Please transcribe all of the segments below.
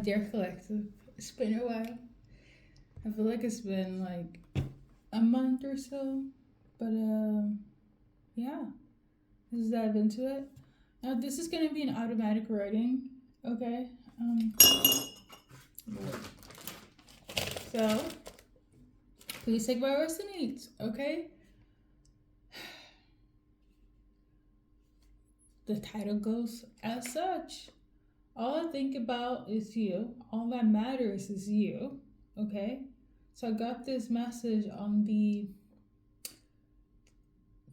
Dear Collective, it's been a while. I feel like it's been like a month or so, but yeah, let's dive into it. Now, this is gonna be an automatic writing, okay? So please take my rest and eat, okay? The title goes as such. All I think about is you. All that matters is you, okay? So I got this message on the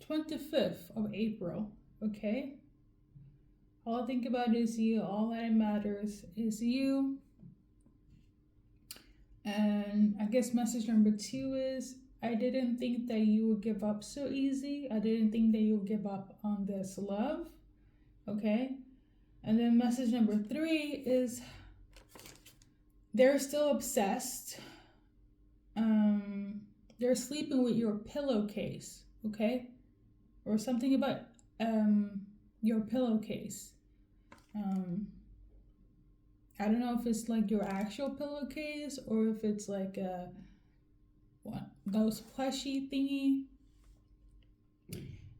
25th of April, okay? All I think about is you. All that matters is you. And I guess message number 2 is I didn't think that you would give up so easy. I didn't think that you would give up on this love, okay? And then message number 3 is they're still obsessed. They're sleeping with your pillowcase, okay? Or something about your pillowcase. I don't know if it's like your actual pillowcase or if it's like those plushy thingy.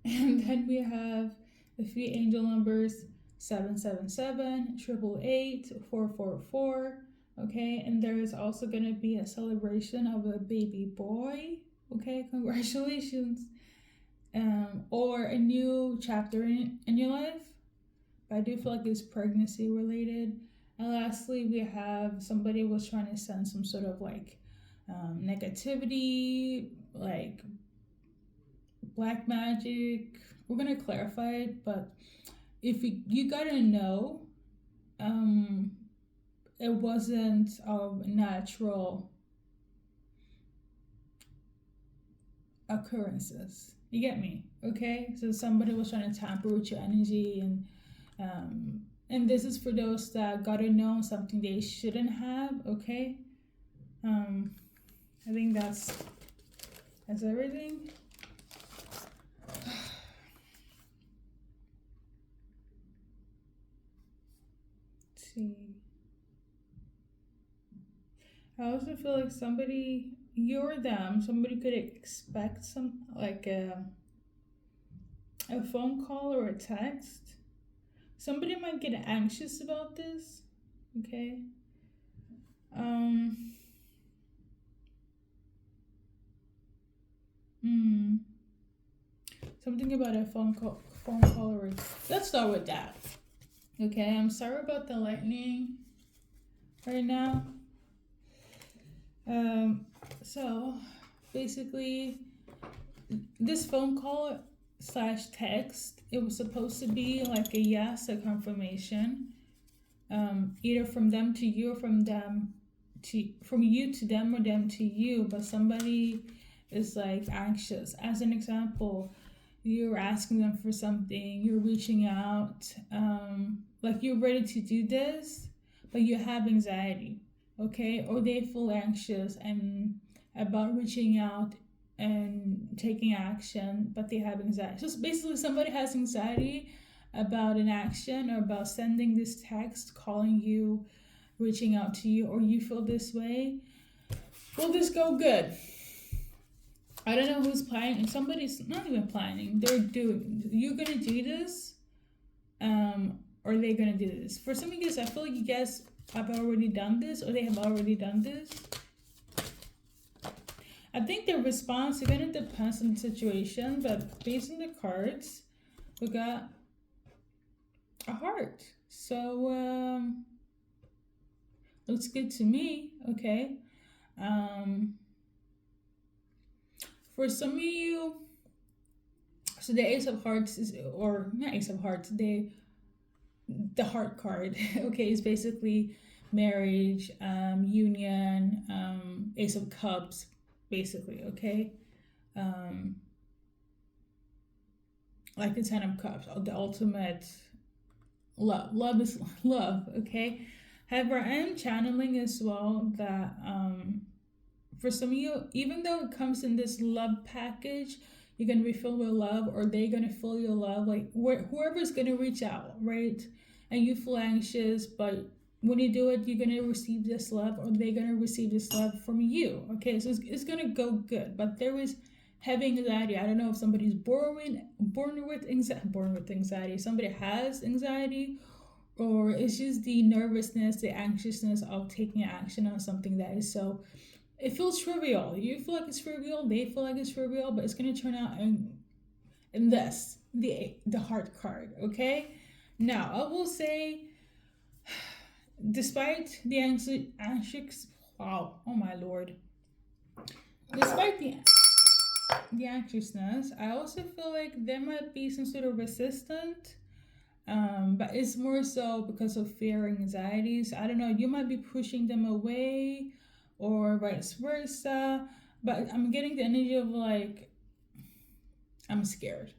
And then we have the 3 angel numbers 777, 888, 444. Okay, and there is also going to be a celebration of a baby boy. Okay, congratulations. Or a new chapter in your life. But I do feel like it's pregnancy related. And lastly, we have somebody was trying to send some sort of like negativity, like black magic. We're going to clarify it, but if you gotta know, it wasn't natural occurrences. You get me? Okay? So somebody was trying to tamper with your energy, and this is for those that gotta know something they shouldn't have, okay? I think that's everything. Let's see. I also feel like somebody, you or them, somebody could expect some like a phone call or a text. Somebody might get anxious about this, okay? Something about a phone call or let's start with that. Okay, I'm sorry about the lightning right now. So basically, this phone call / text, it was supposed to be like a yes, a confirmation, either from them to you or from you to them or them to you, but somebody is like anxious. As an example, you're asking them for something, you're reaching out, like you're ready to do this, but you have anxiety, okay? Or they feel anxious and about reaching out and taking action, but they have anxiety. So basically, somebody has anxiety about an action or about sending this text, calling you, reaching out to you, or you feel this way. Will this go good? I don't know who's planning. Somebody's not even planning. They're doing. You're gonna do this, or they're gonna do this. For some of you guys, I feel like you guys have already done this, or they have already done this. I think their response, it kind of depends on the situation, but based on the cards, we got a heart. So, looks good to me, okay? For some of you, so the Ace of Hearts is, or not Ace of Hearts, the heart card, okay, is basically marriage, union, Ace of Cups, basically, okay? Like the 10 of Cups, the ultimate love. Love is love, okay? However, I am channeling as well that for some of you, even though it comes in this love package, you're going to be filled with love, or they're going to feel your love, like whoever's going to reach out, right? And you feel anxious, but when you do it, you're gonna receive this love, or they're gonna receive this love from you. Okay, so it's gonna go good. But there is heavy anxiety. I don't know if somebody's born with anxiety. Somebody has anxiety, or it's just the nervousness, the anxiousness of taking action on something that is so. It feels trivial. You feel like it's trivial. They feel like it's trivial, but it's gonna turn out in this the heart card. Okay. Now I will say, despite the anxious, wow, oh my lord, despite the anxiousness, I also feel like there might be some sort of resistance, but it's more so because of fear and anxieties. I don't know, you might be pushing them away or vice versa, but I'm getting the energy of like, I'm scared.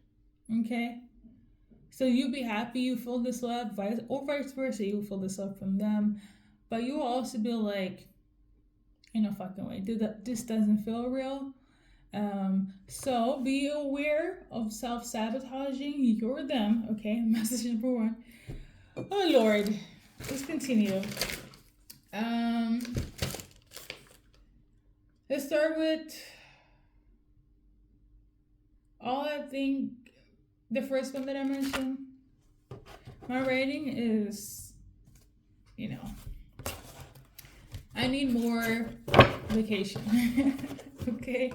Okay, so you'll be happy, you feel this love, vice versa, you feel this love from them, but you will also be like, in a fucking way, this doesn't feel real. So be aware of self-sabotaging. You're them. Okay, message number 1. Oh Lord, let's continue. Let's start with I think the first one that I mentioned. My rating is, I need more vacation. Okay.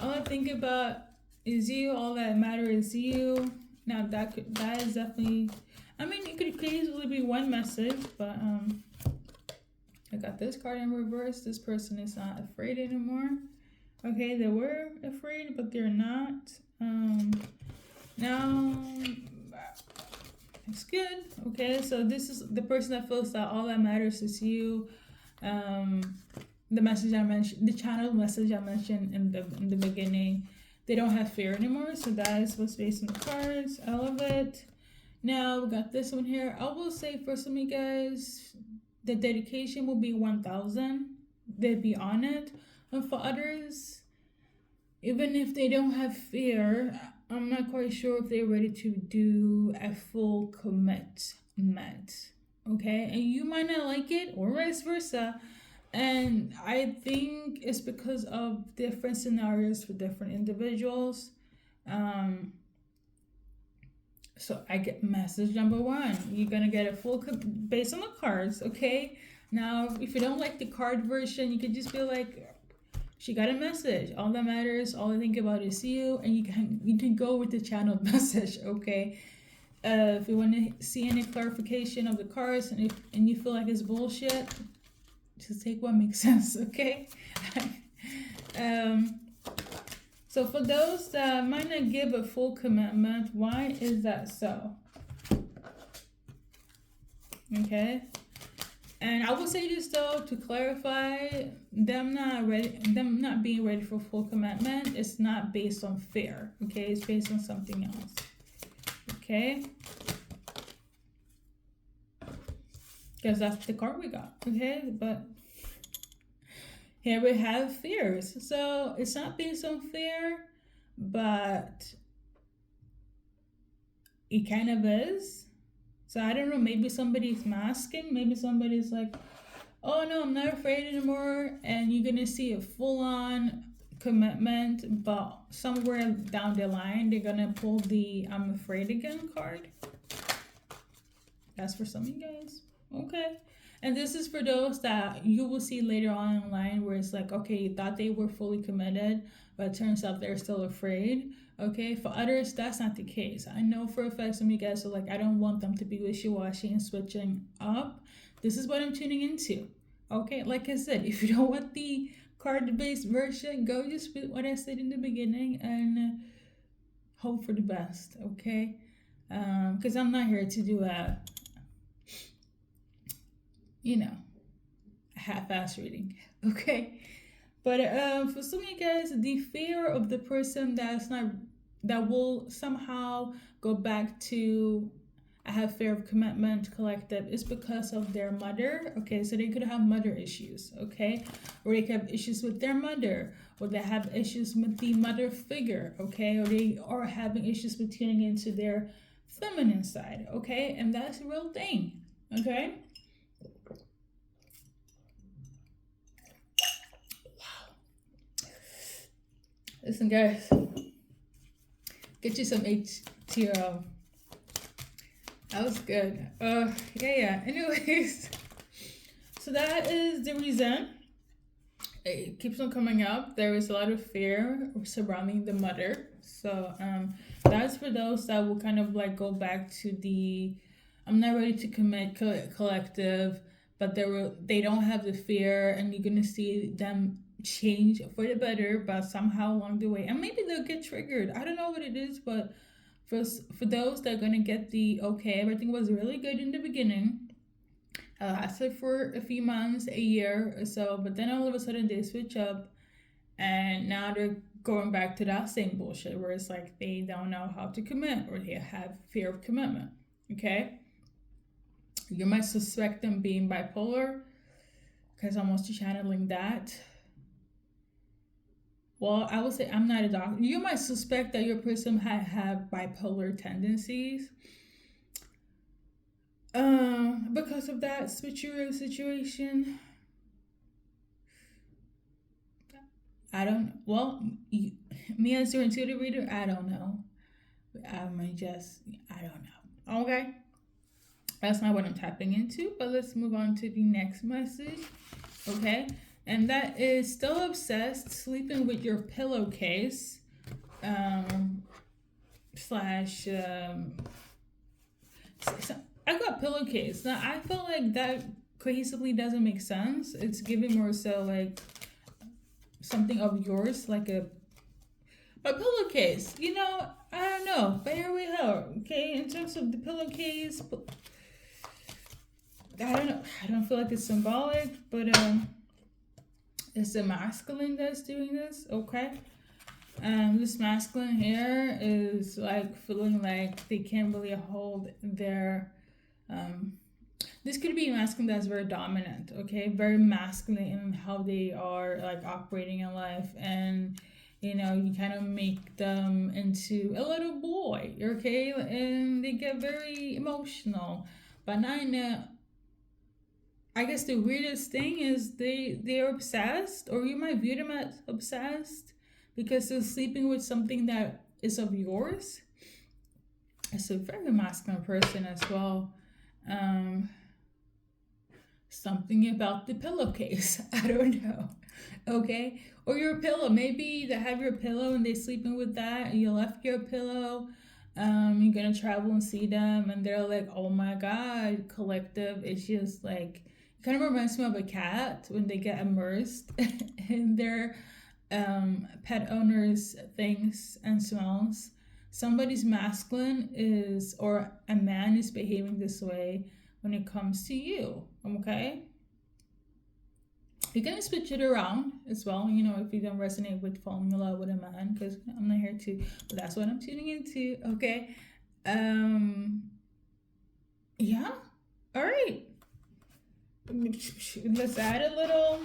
All I think about is you. All that matters is you. Now that is definitely. I mean, it could easily be one message, but I got this card in reverse. This person is not afraid anymore. Okay, they were afraid, but they're not. Now it's good. Okay, so this is the person that feels that all that matters is you. The message I mentioned, the channel message I mentioned in the beginning, they don't have fear anymore. So that is what's based on the cards. I love it. Now we got this one here. I will say for some of you guys, the dedication will be 1,000. They'd be on it. And for others, even if they don't have fear, I'm not quite sure if they're ready to do a full commitment. Okay, and you might not like it, or vice versa. And I think it's because of different scenarios for different individuals. So I get message number 1. You're gonna get a full based on the cards. Okay. Now, if you don't like the card version, you could just be like, she got a message. All that matters, all I think about is you, and you can go with the channel message. Okay. If you want to see any clarification of the cards, and you feel like it's bullshit, just take what makes sense, okay? So for those that might not give a full commitment, why is that so? Okay. And I will say this though, to clarify, them not being ready for full commitment, it's not based on fear. Okay, it's based on something else. Okay. Because that's the card we got. Okay, but here we have fears. So it's not based on fear, but it kind of is. So I don't know, maybe somebody's masking. Maybe somebody's like, oh no, I'm not afraid anymore. And you're going to see a full-on commitment, but somewhere down the line, they're going to pull the I'm afraid again card. That's for some of you guys. Okay. And this is for those that you will see later on in line where it's like, okay, you thought they were fully committed, but it turns out they're still afraid. Okay, for others, that's not the case. I know for a fact some of you guys are like, I don't want them to be wishy-washy and switching up. This is what I'm tuning into. Okay, like I said, if you don't want the card-based version, go just with what I said in the beginning and hope for the best, okay? Because I'm not here to do a half-ass reading, okay? But for some of you guys, the fear of the person that will somehow go back to I have fear of commitment collective is because of their mother. Okay, so they could have mother issues, okay? Or they could have issues with their mother, or they have issues with the mother figure, okay? Or they are having issues with tuning into their feminine side, okay? And that's a real thing, okay? Listen, guys, get you some H2O. That was good. Yeah. Anyways, so that is the reason it keeps on coming up. There is a lot of fear surrounding the mother. So that's for those that will kind of like go back to the I'm not ready to commit collective, but they don't have the fear, and you're gonna see them change for the better, but somehow along the way, and maybe they'll get triggered. I don't know what it is, but for those that are gonna get the okay, everything was really good in the beginning. It lasted for a few months, a year or so, but then all of a sudden they switch up, and now they're going back to that same bullshit where it's like they don't know how to commit or they have fear of commitment. Okay, you might suspect them being bipolar because I'm also channeling that. Well, I would say I'm not a doctor. You might suspect that your person have bipolar tendencies because of that switcheroo situation. I don't. Well, me as your intuitive reader, I don't know. I don't know. Okay, that's not what I'm tapping into. But let's move on to the next message. Okay, and that is still obsessed, sleeping with your pillowcase. Slash. I got pillowcase. Now I feel like that cohesively doesn't make sense. It's giving more so like something of yours, like a pillowcase. I don't know, but here we are. Okay, in terms of the pillowcase, I don't know. I don't feel like it's symbolic, but it's the masculine that's doing this. Okay. This masculine here is like feeling like they can't really hold their this could be a masculine that's very dominant, okay, very masculine in how they are like operating in life, and you kind of make them into a little boy, okay, and they get very emotional, but not in a I guess the weirdest thing is they're obsessed, or you might view them as obsessed because they're sleeping with something that is of yours. It's a very masculine person as well. Something about the pillowcase. I don't know. Okay? Or your pillow. Maybe they have your pillow and they're sleeping with that, and you left your pillow. You're gonna travel and see them, and they're like, oh my god, collective. It's just like, it kind of reminds me of a cat when they get immersed in their pet owners' things and smells. Somebody's masculine is, or a man is behaving this way when it comes to you, okay? You're gonna switch it around as well, if you don't resonate with falling in love with a man, because I'm not here to, but that's what I'm tuning into, okay? Yeah, all right. Let's add a little,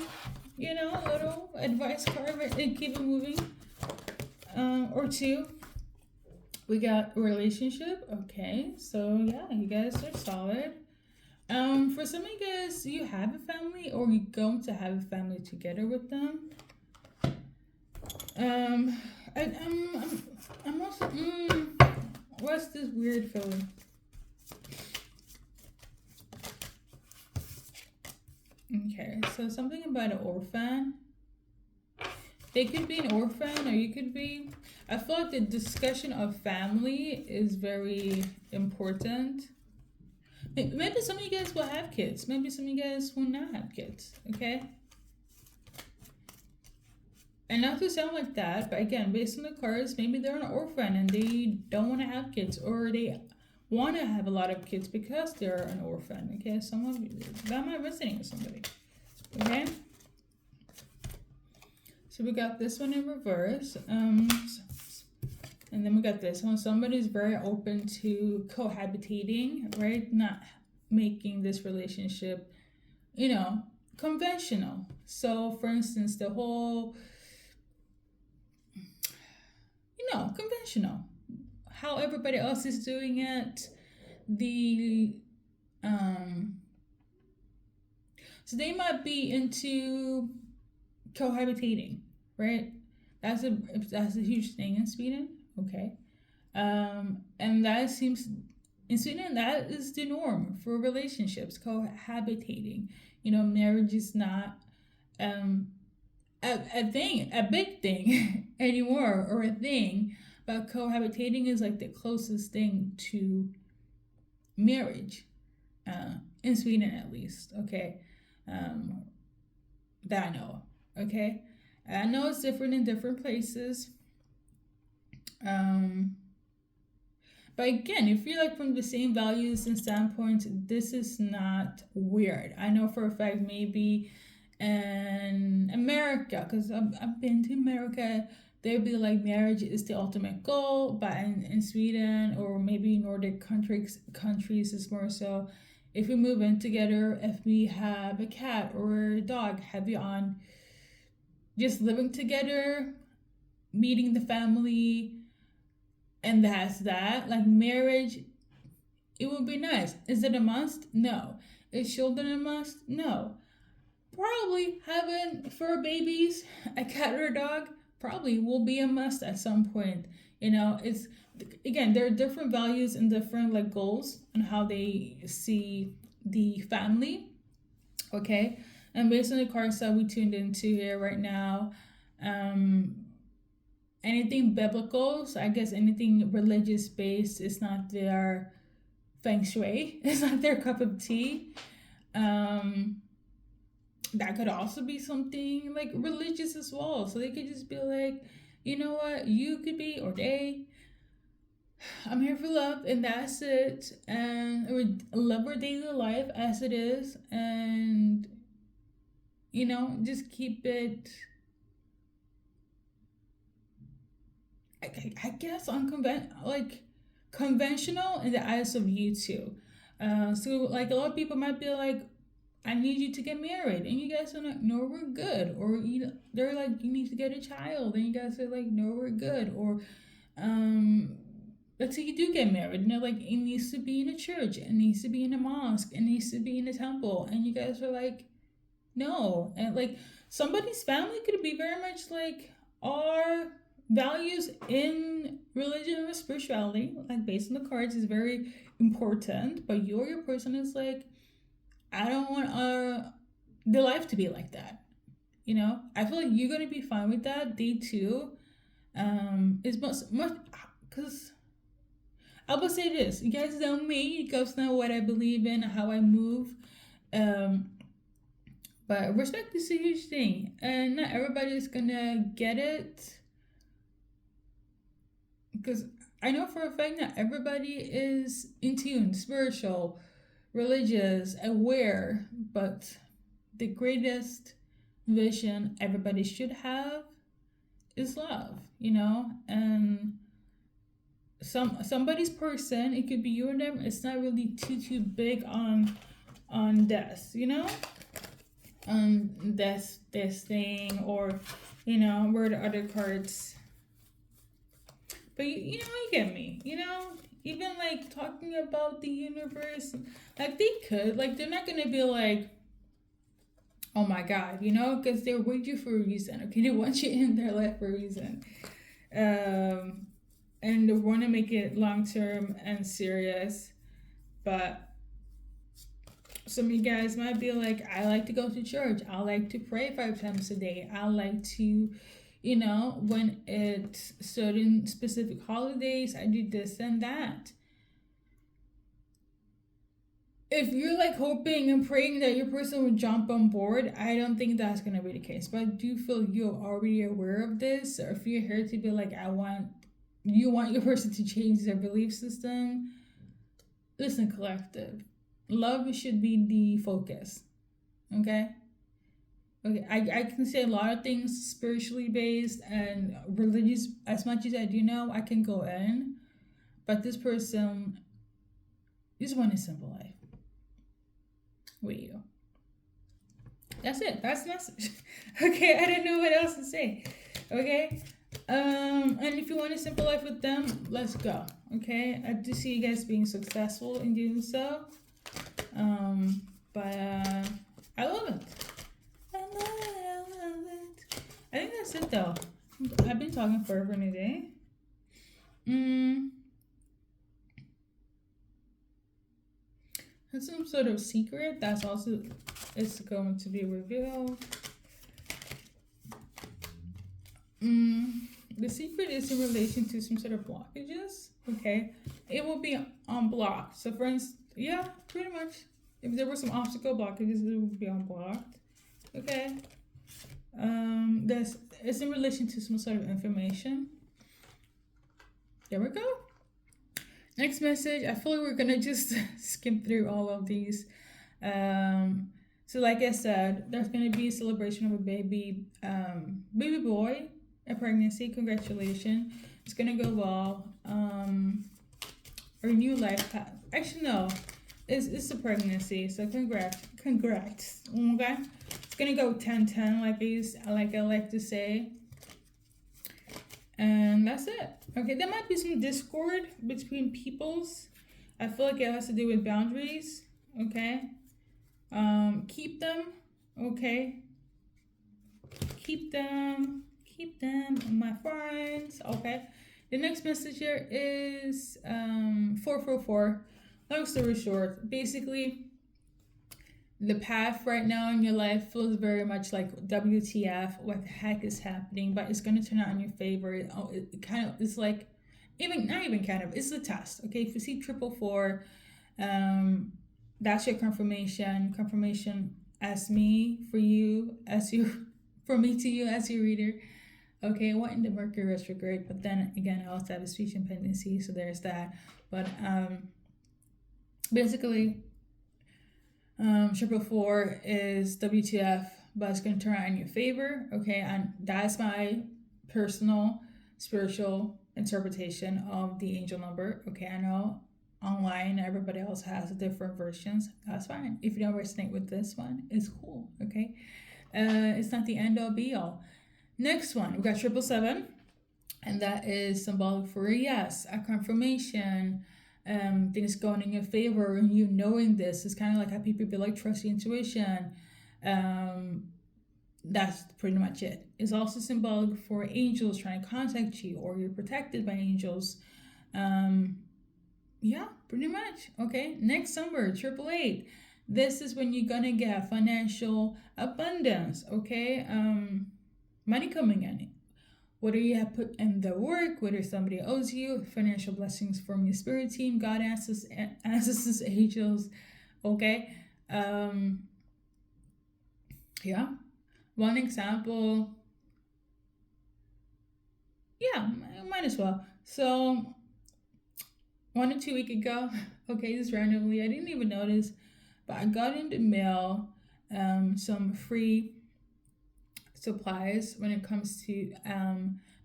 a little advice card and keep it moving, or two. We got relationship, okay, so yeah, you guys are solid. For some of you guys, you have a family or you're going to have a family together with them. I'm also, what's this weird feeling? Okay, so something about an orphan. They could be an orphan, or you could be. I feel like the discussion of family is very important. Maybe some of you guys will have kids. Maybe some of you guys will not have kids. Okay? And not to sound like that, but again, based on the cards, maybe they're an orphan and they don't want to have kids, or they want to have a lot of kids because they're an orphan. Okay? Some of you, that might resonate with somebody. Okay? So we got this one in reverse. And then we got this one. Somebody's very open to cohabitating, right? Not making this relationship, conventional. So, for instance, the whole, conventional. how everybody else is doing it. The so they might be into cohabitating, right? That's a huge thing in Sweden. Okay. And that seems in Sweden that is the norm for relationships, cohabitating. Marriage is not um a big thing anymore, or a thing, but cohabitating is like the closest thing to marriage, in Sweden at least. Okay. um, that I know. Okay, I know it's different in different places. Um, but again, if you're like from the same values and standpoints, this is not weird. I know for a fact maybe in America, because I've been to America, they'd be like marriage is the ultimate goal, but in Sweden or maybe Nordic countries is more so if we move in together, if we have a cat or a dog, heavy on just living together, meeting the family, and that's that. Like marriage, it would be nice. Is it a must? No. Is children a must? No. Probably having fur babies, a cat or a dog, probably will be a must at some point. It's again, there are different values and different like goals on how they see the family. Okay. And based on the cards that we tuned into here right now, um, anything biblical, so I guess anything religious based is not their feng shui, it's not their cup of tea. That could also be something like religious as well. So they could just be like, you know what, you could be, or they, I'm here for love, and that's it. And or love our daily life as it is, and just keep it. I guess conventional in the eyes of you two. So like a lot of people might be like, I need you to get married, and you guys are like, no, we're good. Or they're like, you need to get a child, and you guys are like, no, we're good. Or let's say you do get married, and they're like, it needs to be in a church, it needs to be in a mosque, it needs to be in a temple, and you guys are like, no. And like somebody's family could be very much like our values in religion or spirituality, like based on the cards, is very important, but your person is like, I don't want the life to be like that. I feel like you're gonna be fine with that. They too, is much because I will say this: you guys know me. You guys know what I believe in, how I move. But respect is a huge thing, and not everybody's gonna get it. Because I know for a fact not everybody is in tune, spiritual, religious, aware, but the greatest vision everybody should have is love, and somebody's person, it could be you and them, it's not really too big on death, this thing, or where the other cards. But you get me, even like talking about the universe, like they could, like they're not gonna be like, oh my god, because they're with you for a reason. Okay, they want you in their life for a reason, and they want to make it long term and serious. But some of you guys might be like, I like to go to church, I like to pray 5 times a day, I like to, when it's certain specific holidays, I do this and that. If you're like hoping and praying that your person would jump on board, I don't think that's gonna be the case. But I do feel you're already aware of this, or if you're here to be like, you want your person to change their belief system. Listen, collective, love should be the focus. Okay. I can say a lot of things spiritually based and religious. As much as I do know, I can go in, but this person just want a simple life with you. That's it. That's the message. Okay, I don't know what else to say. Okay, And if you want a simple life with them, let's go. Okay, I do see you guys being successful in doing so. But I love it. I love it. I love it. I think that's it though. I've been talking forever and a day. That's some sort of secret that's also is going to be revealed. The secret is in relation to some sort of blockages. Okay, it will be unblocked. So, for instance, yeah, pretty much. If there were some obstacle blockages, it would be unblocked. Okay. It's in relation to some sort of information. There we go. Next message. I feel like we're gonna just skim through all of these. So like I said, there's gonna be a celebration of a baby boy, a pregnancy. Congratulations. It's gonna go well. Or new life path. Actually, no. It's a pregnancy, so congrats. Okay, it's gonna go 10-10, like I like to say, and that's it. Okay, there might be some discord between peoples. I feel like it has to do with boundaries. Okay, keep them. Okay, keep them, my friends. Okay, the next messenger here is 444. Long story short, basically, the path right now in your life feels very much like WTF, what the heck is happening, but it's going to turn out in your favor. It kind of, it's like, not even kind of, it's a test. Okay, if you see 444, that's your confirmation as me, for you, as you, for me to you as your reader. Okay, what in the Mercury retrograde, but then again, I also have a speech impendency, so there's that. But basically, 444 is WTF, but it's going to turn out in your favor. Okay, and that's my personal spiritual interpretation of the angel number. Okay, I know online everybody else has different versions. That's fine. If you don't resonate with this one, it's cool. Okay, it's not the end all be all. Next one, we got 777, and that is symbolic for a yes, a confirmation. Things going in your favor, and you knowing this is kind of like how people be like, trust your intuition. That's pretty much it. It's also symbolic for angels trying to contact you, or you're protected by angels. Yeah, pretty much. Okay, next number, 888. This is when you're gonna get financial abundance. Okay, money coming in. Whether you have put in the work, whether somebody owes you, financial blessings from your spirit team, God, ancestors, angels. Okay. Yeah. One example. Yeah, might as well. So 1 or 2 weeks ago, okay, just randomly, I didn't even notice, but I got in the mail some free supplies when it comes to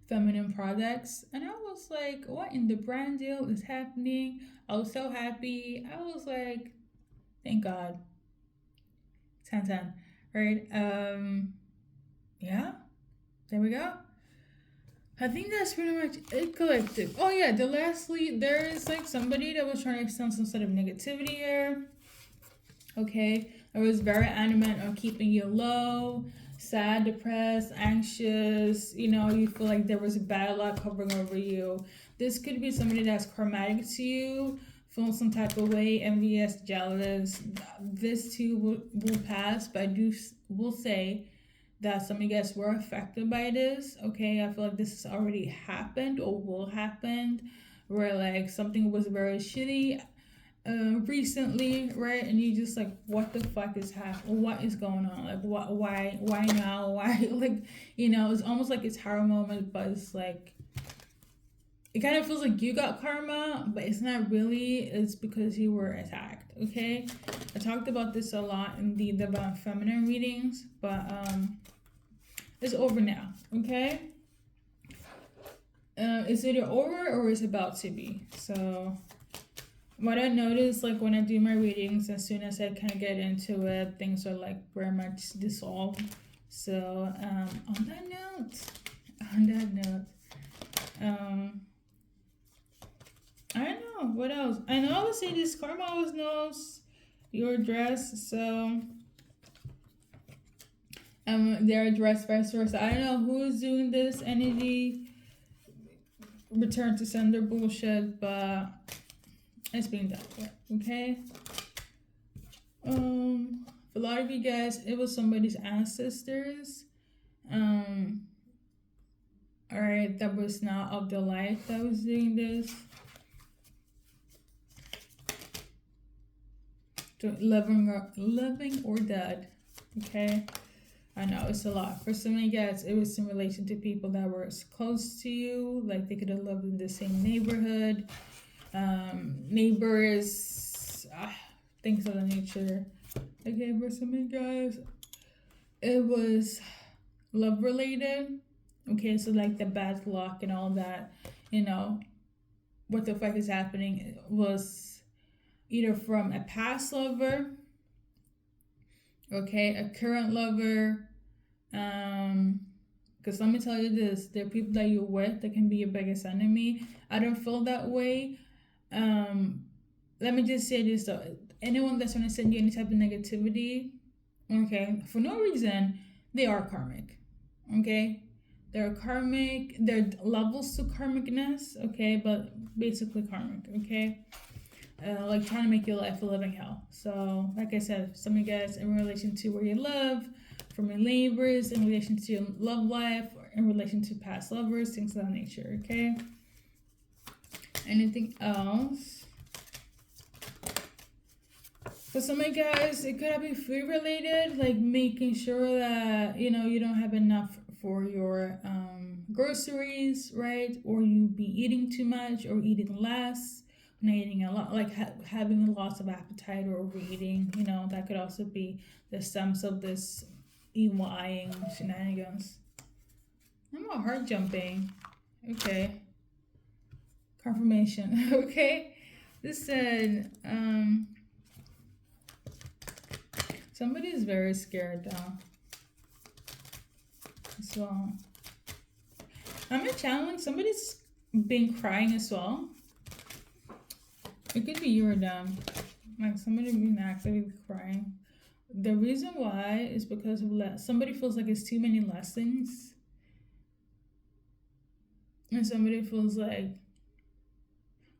feminine products, and I was like, what in the brand deal is happening? I was so happy. I was like, thank God. 10-10, right? Yeah, there we go. I think that's pretty much it, collective. Oh yeah, lastly, there is like somebody that was trying to extend some sort of negativity here. Okay, I was very adamant on keeping you low, sad, depressed, anxious. You feel like there was a bad luck hovering over you. This could be somebody that's karmatic to you, feeling some type of way, envious, jealous. This too will pass, but I will say that some of you guys were affected by this. Okay, I feel like this has already happened or will happen, where like something was very shitty recently, right? And you just like, what the fuck is happening? What is going on? Like, why now? Why? Like, it's almost like it's Tara moment, but it's like, it kind of feels like you got karma, but it's not really. It's because you were attacked. Okay, I talked about this a lot in the Divine Feminine readings, but it's over now. Okay, it's either over or it's about to be. So what I notice, like when I do my readings, as soon as I kind of get into it, things are like very much dissolved. So on that note, I don't know what else. I know I would say this karma always knows your address, so their address vice versa. I don't know who is doing this energy return to sender bullshit, but it's being done. Okay. For a lot of you guys, it was somebody's ancestors. Alright, that was not of the life that was doing this. Living or dead. Okay. I know it's a lot. For some of you guys, it was in relation to people that were close to you, like they could have lived in the same neighborhood, neighbors, things of that nature. Okay, for some of you guys, it was love related. Okay, so like the bad luck and all that, what the fuck is happening was either from a past lover, okay, a current lover, because let me tell you this, there are people that you're with that can be your biggest enemy. I don't feel that way. Let me just say this though, anyone that's trying to send you any type of negativity, okay, for no reason, they are karmic, okay? They're karmic, there are levels to karmicness, okay, but basically karmic, okay? Like trying to make your life a living hell. So, like I said, some of you guys in relation to where you live, from your neighbors, in relation to your love life, or in relation to past lovers, things of that nature, okay? Anything else? For some of you guys, it could be food related, like making sure that, you don't have enough for your groceries, right? Or you be eating too much or eating less. Not eating a lot, like having a loss of appetite or overeating, that could also be the stems of this EYing shenanigans. I'm a heart jumping. Okay. Confirmation. Okay. This said, somebody is very scared though. As well. I'm channeling somebody's been crying as well. It could be you or them. Like somebody being actively crying. The reason why is because of somebody feels like it's too many lessons. And somebody feels like,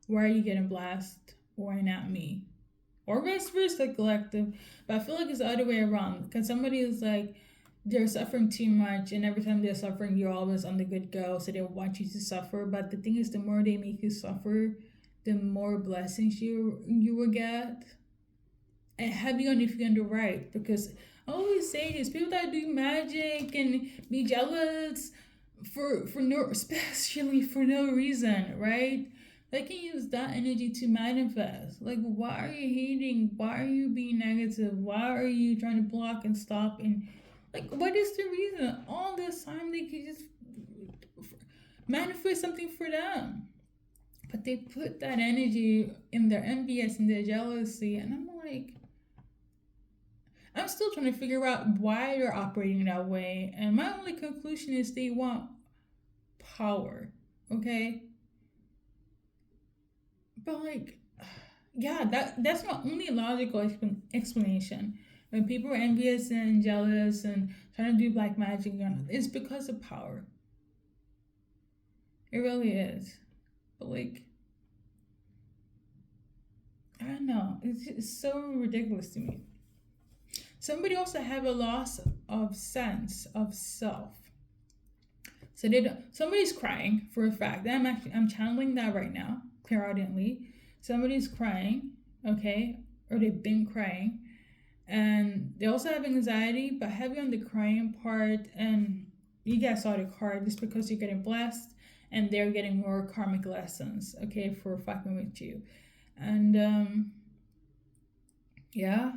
why are you getting blasted? Why not me? Or vice versa, collective. But I feel like it's the other way around. Because somebody is like, they're suffering too much, and every time they're suffering, you're always on the good go, so they want you to suffer. But the thing is, the more they make you suffer, the more blessings you will get. And heavy on if you're on the right. Because I always say this, people that do magic and be jealous for no, especially for no reason, right? They can use that energy to manifest. Like, why are you hating? Why are you being negative? Why are you trying to block and stop? And like, what is the reason? All this time they can just manifest something for them. But they put that energy in their envious and their jealousy. And I'm like, I'm still trying to figure out why they're operating that way. And my only conclusion is they want power. Okay? But like, yeah, that's my only logical explanation. When people are envious and jealous and trying to do black magic, it's because of power. It really is. But like, I don't know. It's so ridiculous to me. Somebody also have a loss of sense of self. So somebody's crying for a fact. I'm channeling that right now, clairaudiently. Somebody's crying, okay, or they've been crying, and they also have anxiety, but heavy on the crying part. And you guys saw the card, just because you're getting blessed, and they're getting more karmic lessons, okay, for fucking with you. And yeah.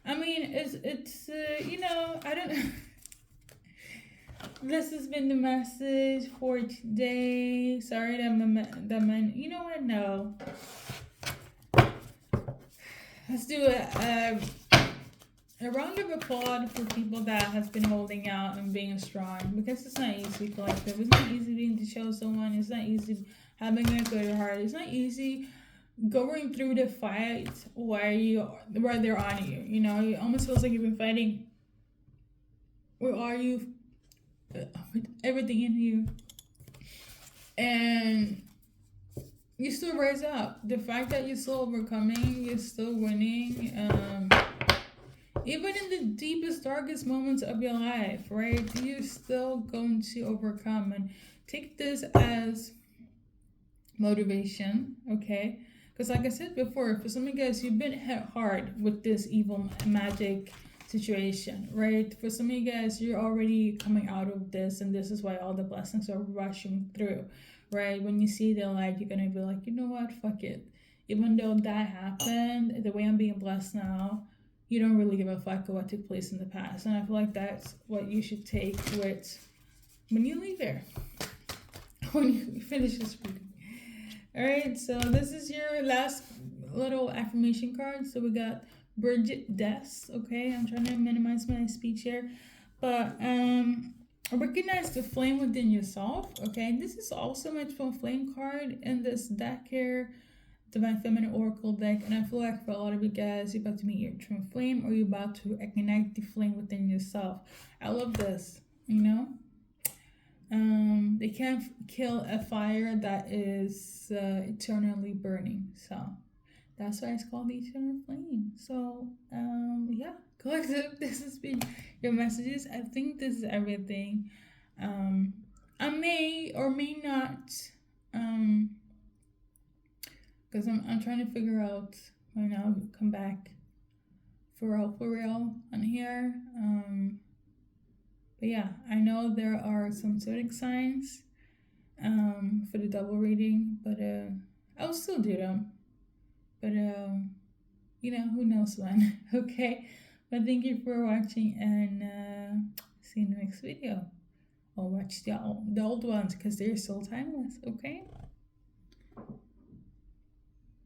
I mean, it's I don't. This has been the message for today. Sorry that man. You know what? No. Let's do a round of applause for people that has been holding out and being strong, because it's not easy, collective. It's not easy being to show someone. It's not easy having a good heart. It's not easy going through the fight where they're on you. You know, it almost feels like you've been fighting. Where are you? With everything in you, and you still rise up. The fact that you're still overcoming, you're still winning. Even in the deepest, darkest moments of your life, right? You're still going to overcome, and take this as motivation, okay? Because, like I said before, for some of you guys, you've been hit hard with this evil magic situation, right? For some of you guys, you're already coming out of this, and this is why all the blessings are rushing through, right? When you see the light, you're gonna be like, you know what, fuck it. Even though that happened, the way I'm being blessed now, you don't really give a fuck what took place in the past. And I feel like that's what you should take with when you leave here, when you finish this reading. All right, so this is your last little affirmation card. So we got Bridget Des. Okay, I'm trying to minimize my speech here, but recognize the flame within yourself. Okay, this is also my twin flame card in this deck here, Divine Feminine Oracle deck, and I feel like for a lot of you guys, you're about to meet your twin flame, or you're about to ignite the flame within yourself. I love this, you know. They can't kill a fire that is eternally burning, so that's why it's called the eternal flame. So yeah, collective, this has been your messages. I think this is everything. I may or may not, because I'm trying to figure out when I'll come back for real on here. But yeah, I know there are some zodiac signs for the double reading, but I'll still do them. But you know, who knows when. Okay, but thank you for watching, and see you in the next video. Or watch the old ones, because they're still timeless. Okay.